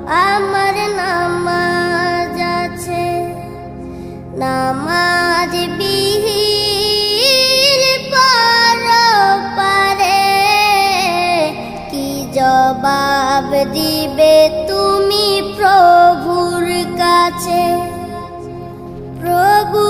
আমার নামাজ আছে, নামাজ বিহীন পরপারে কি জবাব দিবে তুমি প্রভুর কাছে? প্রভু